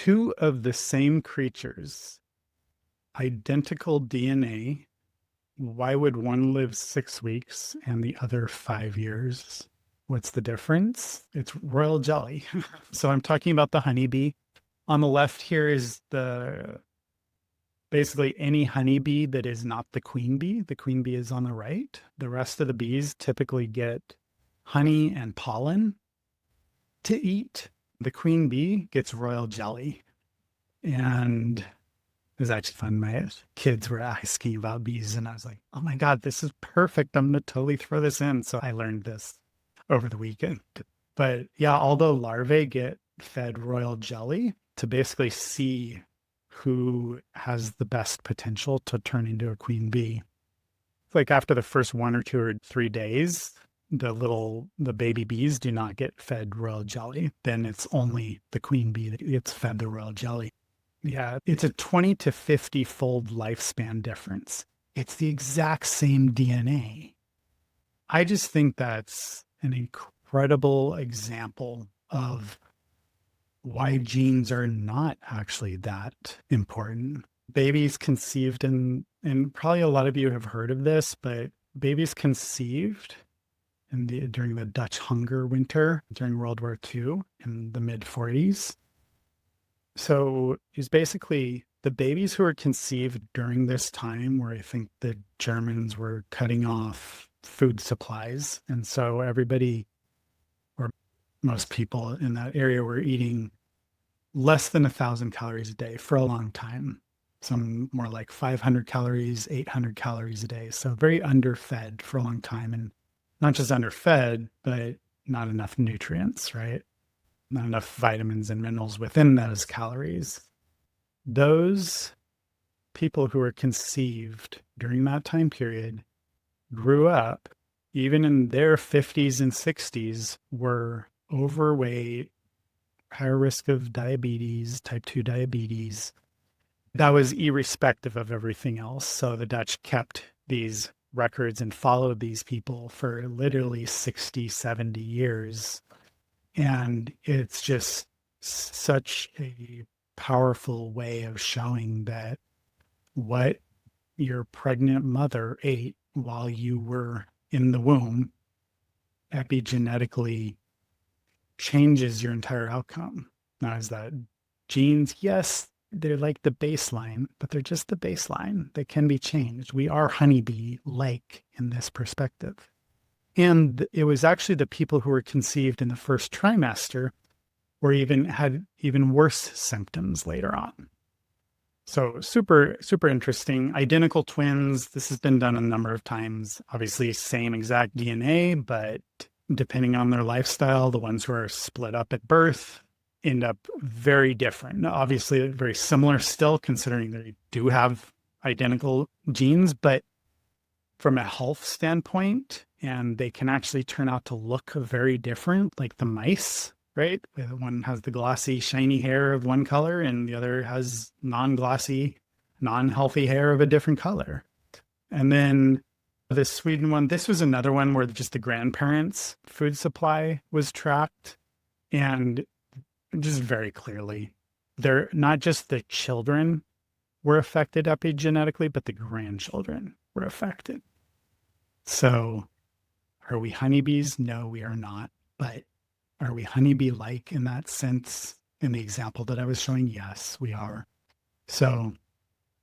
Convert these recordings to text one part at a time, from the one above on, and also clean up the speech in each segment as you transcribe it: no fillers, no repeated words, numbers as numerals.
two of the same creatures, identical DNA, why would one live 6 weeks and the other 5 years? What's the difference? It's royal jelly. So I'm talking about the honeybee. On the left here is basically any honeybee that is not the queen bee. The queen bee is on the right. The rest of the bees typically get honey and pollen to eat. The queen bee gets royal jelly. And it was actually fun. My kids were asking about bees, and I was like, oh my God, this is perfect. I'm going to totally throw this in. So I learned this over the weekend. But yeah, all the larvae get fed royal jelly to basically see who has the best potential to turn into a queen bee. It's like after the first 1 or 2 or 3 days, the baby bees do not get fed royal jelly. Then it's only the queen bee that gets fed the royal jelly. Yeah, it's a 20 to 50 fold lifespan difference. It's the exact same DNA. I just think that's an incredible example of why genes are not actually that important. Babies conceived and probably a lot of you have heard of this, but babies conceived during the Dutch hunger winter during World War II in the mid-40s. So it's basically the babies who were conceived during this time where I think the Germans were cutting off food supplies. And so everybody, or most people in that area, were eating less than 1,000 calories a day for a long time. Some more like 500 calories, 800 calories a day. So very underfed for a long time. And not just underfed, but not enough nutrients, right? Not enough vitamins and minerals within those calories. Those people who were conceived during that time period grew up, even in their 50s and 60s, were overweight, higher risk of diabetes, type 2 diabetes. That was irrespective of everything else. So the Dutch kept these records and followed these people for literally 60, 70 years. And it's just such a powerful way of showing that what your pregnant mother ate while you were in the womb epigenetically changes your entire outcome. Now, is that genes? Yes, they're like the baseline, but they're just the baseline. They can be changed. We are honeybee-like in this perspective. And it was actually the people who were conceived in the first trimester had even worse symptoms later on. So super, super interesting. Identical twins. This has been done a number of times. Obviously, same exact DNA, but depending on their lifestyle, the ones who are split up at birth end up very different. Now, obviously, very similar still, considering they do have identical genes, but from a health standpoint, and they can actually turn out to look very different, like the mice, right? One has the glossy, shiny hair of one color, and the other has non-glossy, non-healthy hair of a different color. And then the Sweden one, this was another one where just the grandparents' food supply was tracked. And just very clearly, they're not just the children were affected epigenetically, but the grandchildren were affected. So are we honeybees? No, we are not. But are we honeybee-like in that sense? In the example that I was showing, yes, we are. So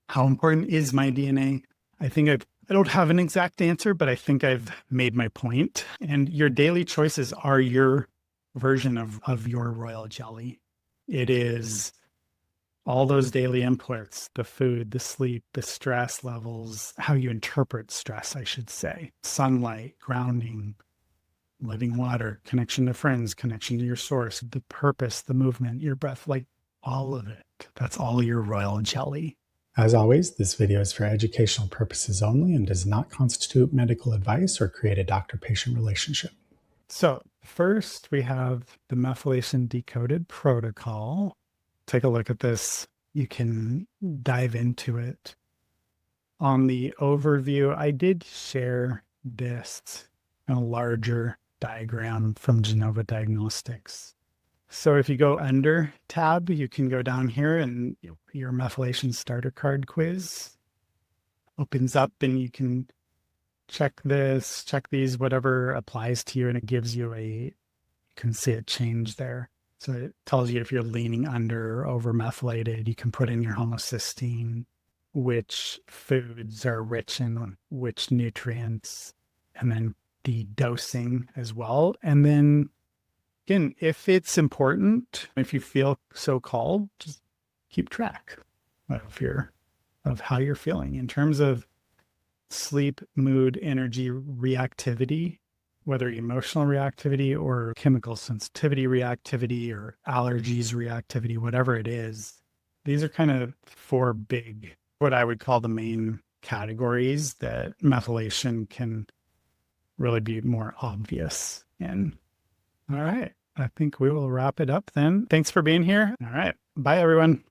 how important is my DNA? I don't have an exact answer, but I think I've made my point. And your daily choices are your version of your royal jelly. It is all those daily inputs, the food, the sleep, the stress levels, how you interpret stress, I should say, sunlight, grounding, living water, connection to friends, connection to your source, the purpose, the movement, your breath, like all of it. That's all your royal jelly. As always, this video is for educational purposes only and does not constitute medical advice or create a doctor-patient relationship. So first we have the methylation decoded protocol. Take a look at this. You can dive into it. On the overview, I did share this in a larger diagram from Genova Diagnostics. So if you go under tab, you can go down here and your methylation starter card quiz opens up and you can check this, check these, whatever applies to you. And it gives you you can see it change there. So it tells you if you're leaning under or over methylated. You can put in your homocysteine, which foods are rich in which nutrients, and then the dosing as well. And then again, if it's important, if you feel so called, just keep track of how you're feeling in terms of sleep, mood, energy, reactivity, whether emotional reactivity or chemical sensitivity reactivity or allergies reactivity, whatever it is. These are kind of 4 big, what I would call the main categories that methylation can really be more obvious in. All right. I think we will wrap it up then. Thanks for being here. All right. Bye, everyone.